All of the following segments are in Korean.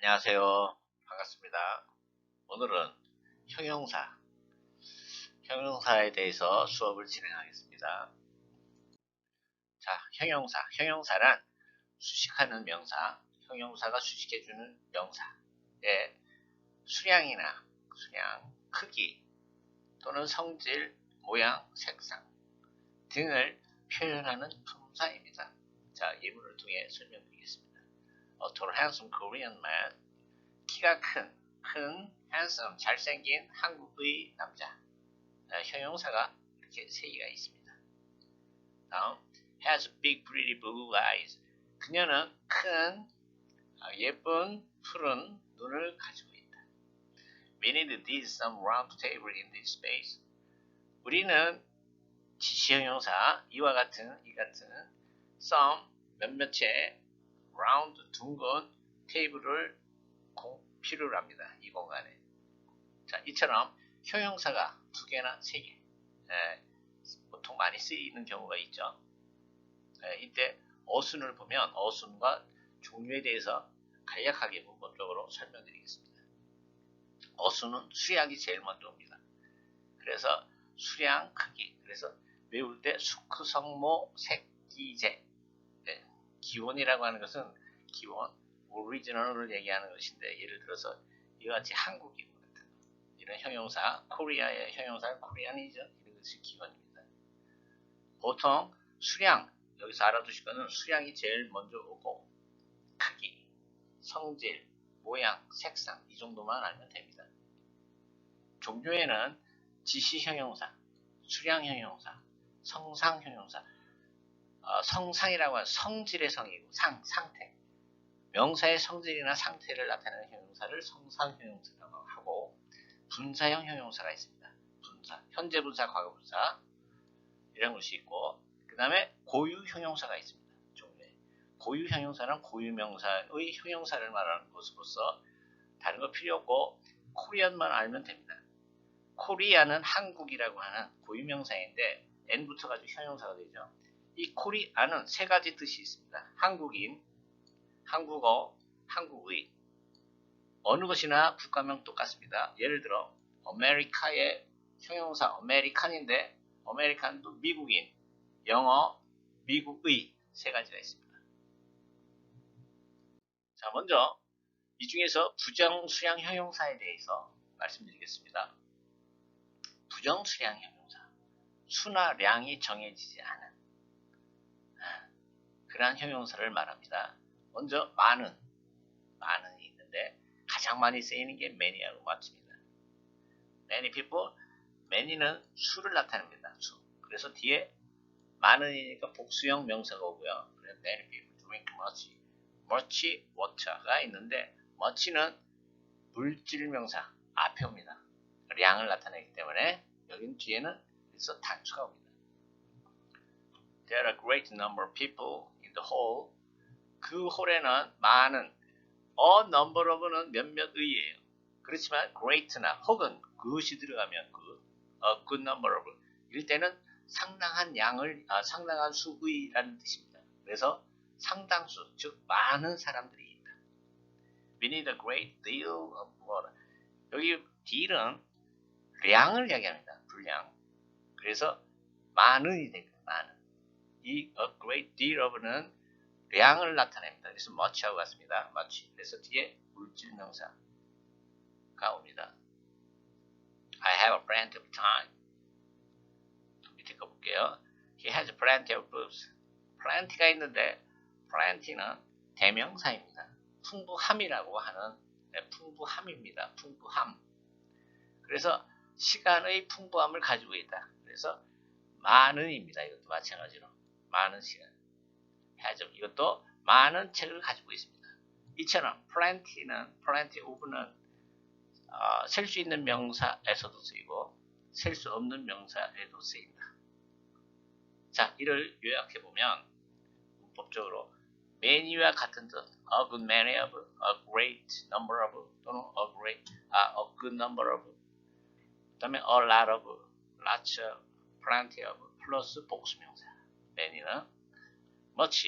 안녕하세요. 반갑습니다. 오늘은 형용사에 대해서 수업을 진행하겠습니다. 자, 형용사란 수식하는 명사, 형용사가 수식해주는 명사의 수량, 크기 또는 성질, 모양, 색상 등을 표현하는 품사입니다. 자, 예문을 통해 설명드리겠습니다. A tall, handsome Korean man, 키가 큰, handsome, 잘생긴 한국의 남자. 형용사가 이렇게 세 개가 있습니다. 다음, has big, pretty blue eyes. 그녀는 큰, 예쁜, 푸른 눈을 가지고 있다. We need this some round table in this space. 우리는 지시형용사, 이 같은 some, 몇몇의 round, 둥근 테이블을 필요로 합니다. 이 공간에. 자, 이처럼 형용사가 두 개나 세 개. 보통 많이 쓰이는 경우가 있죠. 이때 어순을 보면 어순과 종류에 대해서 간략하게 문법적으로 설명드리겠습니다. 어순은 수량이 제일 먼저 옵니다. 그래서 수량, 크기. 그래서 외울 때 수크, 성모, 색기제. 기원이라고 하는 것은 기원, 오리지널을 얘기하는 것인데, 예를 들어서 이와 같이 한국인 같은 이런 형용사, 코리아의 형용사 코리안이죠. 이런 것이 기원입니다. 보통 수량, 여기서 알아두실 거는 수량이 제일 먼저 오고 크기, 성질, 모양, 색상 이 정도만 알면 됩니다. 종류에는 지시형용사, 수량형용사, 성상형용사, 성상이라고 하는 성질의 성이고 상태, 명사의 성질이나 상태를 나타내는 형용사를 성상형용사라고 하고, 분사형 형용사가 있습니다. 분사, 현재 분사, 과거 분사 이런 것이 있고, 그 다음에 고유 형용사가 있습니다. 종류에 고유 형용사는 고유 명사의 형용사를 말하는 것으로서 다른 거 필요 없고 코리안만 알면 됩니다. 코리아는 한국이라고 하는 고유 명사인데 n 붙어가지고 형용사가 되죠. 이 코리아는 세 가지 뜻이 있습니다. 한국인, 한국어, 한국의. 어느 것이나 국가명 똑같습니다. 예를 들어 아메리카의 형용사 아메리칸인데 아메리칸도 미국인, 영어, 미국의 세 가지가 있습니다. 자, 먼저 이 중에서 부정수량 형용사에 대해서 말씀드리겠습니다. 부정수량 형용사, 수나 량이 정해지지 않은 그러한 형용사를 말합니다. 먼저 많은이 있는데 가장 많이 쓰이는 게 many하고 much입니다. many people, many는 수를 나타냅니다. 수. 그래서 뒤에 많은이니까 복수형 명사가 오고요. 그래서 many people drink much water가 있는데 much는 물질 명사 앞에 옵니다. 량을 나타내기 때문에 여기는 뒤에는 그래서 단수가 옵니다. There are a great number of people in the hall. 그 홀에는 많은, a number of는 몇몇의예요. 그렇지만 great나 혹은 그것이 들어가면 a good number of 이럴 때는 상당한 상당한 수의라는 뜻입니다. 그래서 상당수, 즉 많은 사람들이 있다. We need a great deal of water. 여기 deal은 량을 이야기합니다. 분량. 그래서 많은이 됩니다. 많은. 이 a great deal of는 량을 나타냅니다. 그래서 much하고 같습니다. much. 그래서 뒤에 물질 명사가 옵니다. I have plenty of time. 밑에 거 볼게요. He has plenty of books. plenty가 있는데 plenty는 대명사입니다. 풍부함이라고 하는 풍부함입니다. 풍부함. 그래서 시간의 풍부함을 가지고 있다. 그래서 많은입니다. 이것도 마찬가지로 많은 시간. 이것도 많은 책을 가지고 있습니다. 이처럼 plenty of는 셀 수 있는 명사에서도 쓰이고 셀 수 없는 명사에도 쓰인다. 자, 이를 요약해보면 문법적으로 many와 같은 뜻, a good many of, a great number of 또는 a good number of, 그 다음에 a lot of, lots of, plenty of 플러스 복수명사. many는 much,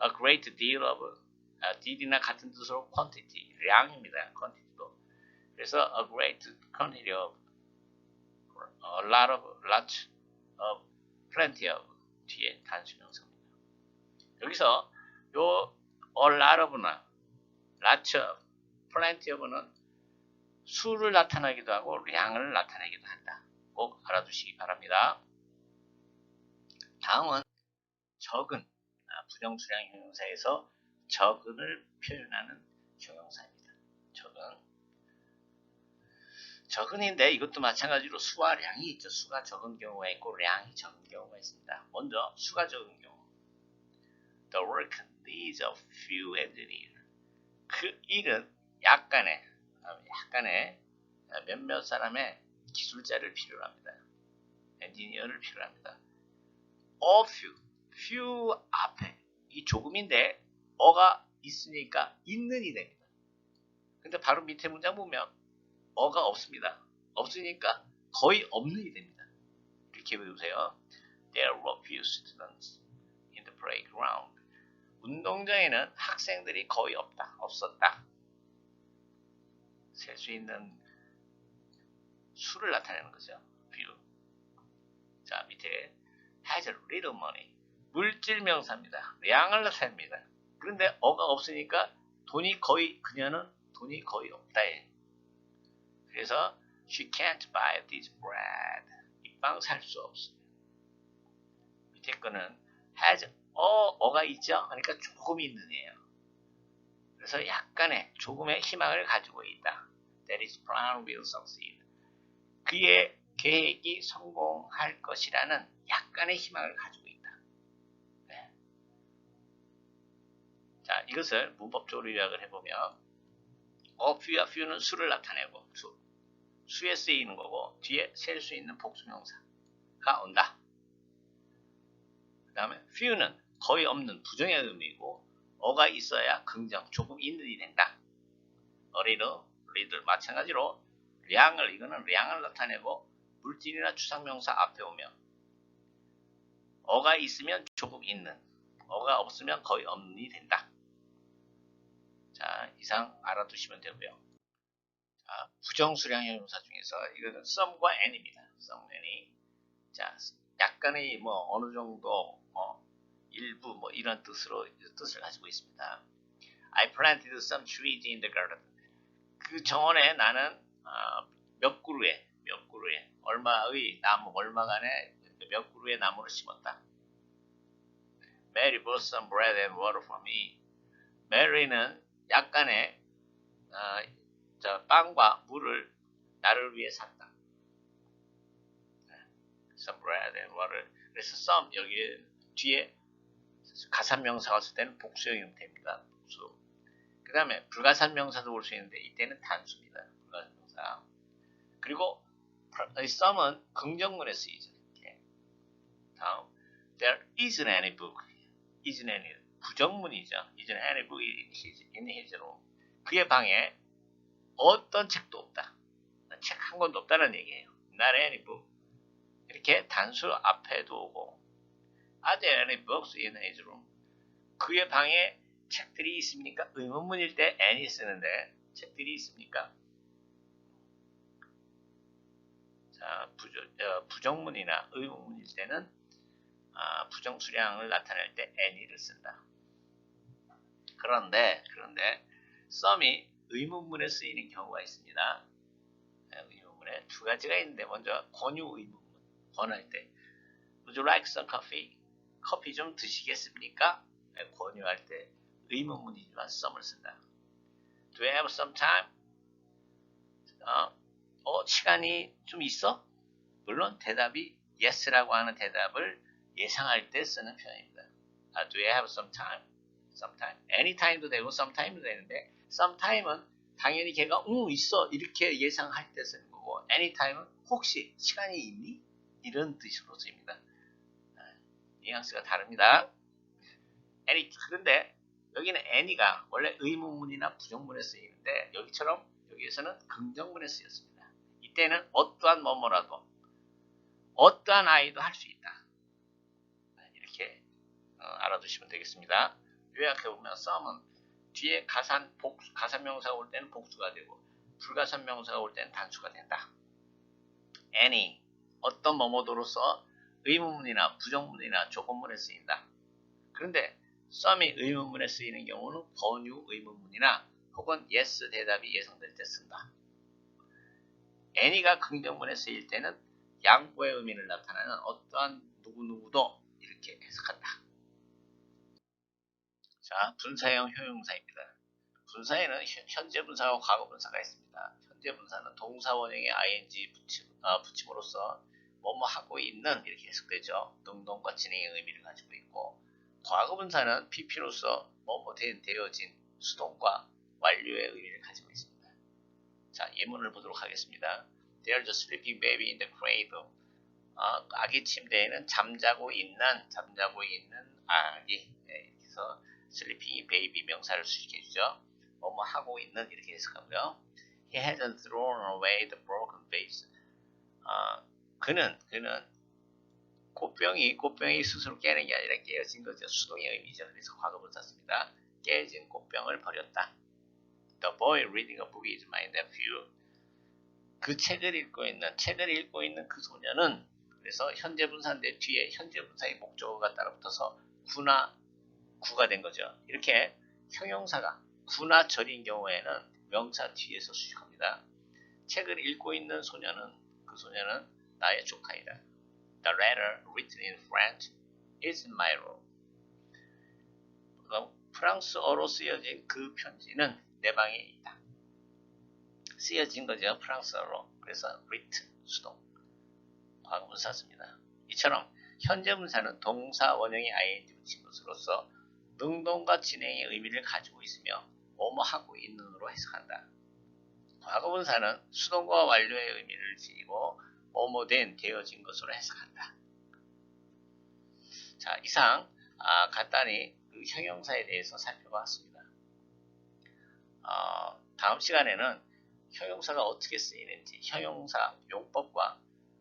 a great deal of, did나 같은 뜻으로 quantity, 량입니다. quantity도. 그래서 a great quantity of, a lot of, lots of, plenty of 뒤에 단수명사입니다. 여기서 요 a lot of나 lots of, plenty of는 수를 나타내기도 하고 량을 나타내기도 한다. 꼭 알아두시기 바랍니다. 다음은 적은, 부정수량 형용사에서 적은을 표현하는 형용사입니다. 적은인데 이것도 마찬가지로 수와 량이 있죠. 수가 적은 경우가 있고 량이 적은 경우가 있습니다. 먼저 수가 적은 경우. The work needs a few engineers. 그 일은 약간의 몇몇 사람의 기술자를 필요로 합니다. 엔지니어를 필요로 합니다. A few 앞에 이 조금인데 어가 있으니까 있는이 됩니다. 근데 바로 밑에 문장 보면 어가 없습니다. 없으니까 거의 없는이 됩니다. 이렇게 배우세요. There were few students in the playground. 운동장에는 학생들이 거의 없었다. 셀 수 있는 수를 나타내는 거죠. few. 자, 밑에 has a little money. 물질 명사입니다. 량을 나타냅니다. 그런데 어가 없으니까 그녀는 돈이 거의 없다. 그래서 she can't buy this bread. 이 빵 살 수 없습니다. 밑에 거는 has 어가 있죠. 그러니까 조금 있는이에요. 그래서 약간의 조금의 희망을 가지고 있다. That his plan will succeed. 그의 계획이 성공할 것이라는 약간의 희망을 가지고 있다. 네. 자, 이것을 문법적으로 요약을 해보면 few는 수를 나타내고 수에 쓰이는 거고 뒤에 셀 수 있는 복수명사가 온다. 그 다음에 few는 거의 없는 부정의 의미이고 어가 있어야 긍정, 조금 있는이 된다. little 마찬가지로 이거는 량을 나타내고 물질이나 추상명사 앞에 오면 어가 있으면 조금 있는, 어가 없으면 거의 없는이 된다. 자, 이상 알아두시면 되고요. 자, 부정수량 형용사 중에서 이거는 some과 any입니다. some, any. 자, 약간의 어느 정도 일부 이런 뜻을 가지고 있습니다. I planted some trees in the garden. 그 정원에 나는 몇 그루의 얼마의 나무, 얼마간의 몇 그루의 나무를 심었다. Mary bought some bread and water for me. Mary는 약간의 빵과 물을 나를 위해 샀다. Some bread and water. 그래서 some 여기 뒤에 가산명사가 왔을 때는 복수형 형태입니다. 복수. 그 다음에 불가산명사도 올 수 있는데 이때는 단수입니다. 불가산명사. 그리고 some은 긍정문에 쓰이죠. 이렇게. 다음, there isn't any book. isn't any 부정문이죠. isn't any book in his room. 그의 방에 어떤 책도 없다. 책 한 권도 없다는 얘기예요. Not any book. 이렇게 단수 앞에도 오고 Are there any books in his room? 그의 방에 책들이 있습니까? 의문문일 때 any 쓰는데 책들이 있습니까? 자, 부정문이나 의문문일 때는 부정수량을 나타낼 때 any를 쓴다. 그런데 some이 의문문에 쓰이는 경우가 있습니다. 의문문에 두 가지가 있는데 먼저 권유 의문문 권할 때 Would you like some coffee? 커피 좀 드시겠습니까? 권유할 때 의문문이지만 some을 쓴다. Do you have some time? 시간이 좀 있어? 물론 대답이 yes라고 하는 대답을 예상할 때 쓰는 표현입니다. Do you have some time? Sometime. Anytime도 되고 sometime도 되는데 sometime은 당연히 걔가 있어 이렇게 예상할 때 쓰는 거고 anytime은 혹시 시간이 있니? 이런 뜻으로 쓰입니다. 뉘앙스가 다릅니다. 그런데 여기는 any가 원래 의문문이나 부정문에 쓰이는데 여기에서는 긍정문에 쓰였습니다. 이때는 어떠한 뭐뭐라도 어떠한 아이도 할 수 있다. 이렇게 알아두시면 되겠습니다. 요약해보면 some은 뒤에 가산명사가 올 때는 복수가 되고 불가산명사가 올 때는 단수가 된다. any 어떤 뭐뭐도로서 의문문이나 부정문이나 조건문에 쓰인다. 그런데 some이 의문문에 쓰이는 경우는 권유 의문문이나 혹은 yes 대답이 예상될 때 쓴다. any가 긍정문에 쓰일 때는 양보의 의미를 나타내는 어떠한 누구누구도 이렇게 해석한다. 자, 분사형 효용사입니다. 분사에는 현재 분사와 과거 분사가 있습니다. 현재 분사는 동사 원형의 ing 붙임으로써 뭐뭐 하고 있는 이렇게 해석되죠. 능동과 진행의 의미를 가지고 있고, 과거 분사는 pp로서 뭐뭐 되어진 수동과 완료의 의미를 가지고 있습니다. 자, 예문을 보도록 하겠습니다. There's a sleeping baby in the cradle. 아기 침대에는 잠자고 있는 아기. 네, 그래서 sleeping baby 명사를 수식해주죠. 뭐뭐 하고 있는 이렇게 해석하고요. He hasn't thrown away the broken vase. 그는 꽃병이 스스로 깨는 게 아니라 깨어진 거죠. 수동의 의미죠. 그래서 과거분 썼습니다. 깨진 꽃병을 버렸다. The boy reading a book is my nephew. 그 책을 읽고 있는 그 소녀는, 그래서 현재 분사인데 뒤에 현재 분사의 목적어가 따라붙어서 구가 된 거죠. 이렇게 형용사가 구나 절인 경우에는 명사 뒤에서 수식합니다. 책을 읽고 있는 그 소녀는 나의 조카이다. The letter written in French is in my room. 프랑스어로 쓰여진 그 편지는 내 방에 있다. 쓰여진 거죠. 프랑스어로. 그래서 written, 수동. 과거분사 씁니다. 이처럼 현재 분사는 동사 원형의 ing 붙인 것으로서 능동과 진행의 의미를 가지고 있으며 뭐뭐 하고 있는으로 해석한다. 과거분사는 수동과 완료의 의미를 지니고 뭐뭐 되어진 것으로 해석한다. 자, 이상 간단히 그 형용사에 대해서 살펴봤습니다. 다음 시간에는 형용사가 어떻게 쓰이는지, 형용사 용법과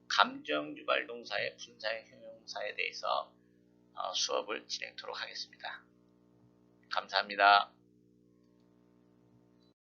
감정유발 동사의 분사형 형용사에 대해서 수업을 진행토록 하겠습니다. 감사합니다.